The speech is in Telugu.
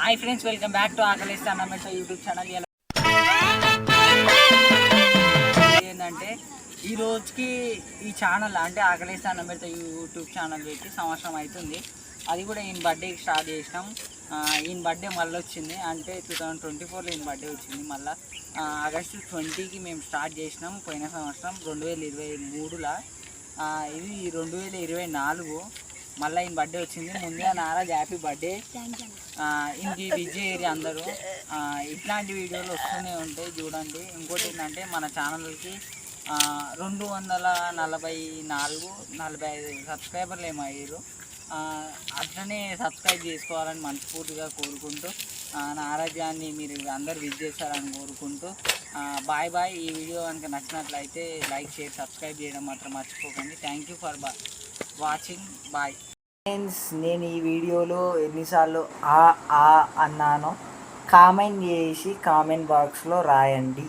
Hi friends, welcome back to ఆకలిస్తా అన్నమాట యూట్యూబ్ ఛానల్. ఏంటంటే ఈ రోజుకి ఈ ఛానల్ అంటే ఆకలిస్తా అన్నమాట యూట్యూబ్ ఛానల్ పెట్టి సంవత్సరం అవుతుంది. అది కూడా ఈయన బర్త్డేకి స్టార్ట్ చేసినాం. ఈయన బర్త్డే మళ్ళీ వచ్చింది, అంటే 2024లో ఈయన బర్త్డే వచ్చింది. మళ్ళీ ఆగస్టు 20కి మేము స్టార్ట్ చేసినాం. పోయిన సంవత్సరం 2023లో, ఇది 2024 మళ్ళీ ఈయన బర్త్డే వచ్చింది. ముందుగా నారాజ్ హ్యాపీ బర్త్డే. ఇంకి విజయ్ ఏరియా అందరూ ఇట్లాంటి వీడియోలు వస్తూనే ఉంటాయి, చూడండి. ఇంకోటి ఏంటంటే మన ఛానల్కి 245 సబ్స్క్రైబర్లు ఏమయ్యారు. అట్లనే సబ్స్క్రైబ్ చేసుకోవాలని మనస్ఫూర్తిగా కోరుకుంటూ, నా ఆరోగ్యాన్ని మీరు అందరు విజిట్ చేస్తారని కోరుకుంటూ బాయ్ బాయ్. ఈ వీడియో కనుక నచ్చినట్లయితే లైక్, షేర్, సబ్స్క్రైబ్ చేయడం మాత్రం మర్చిపోకండి. Thank you for watching. Bye friends. నేను ఈ వీడియోలో ఎన్నిసార్లు అన్నానో కామెంట్ చేసి కామెంట్ బాక్స్లో రాయండి.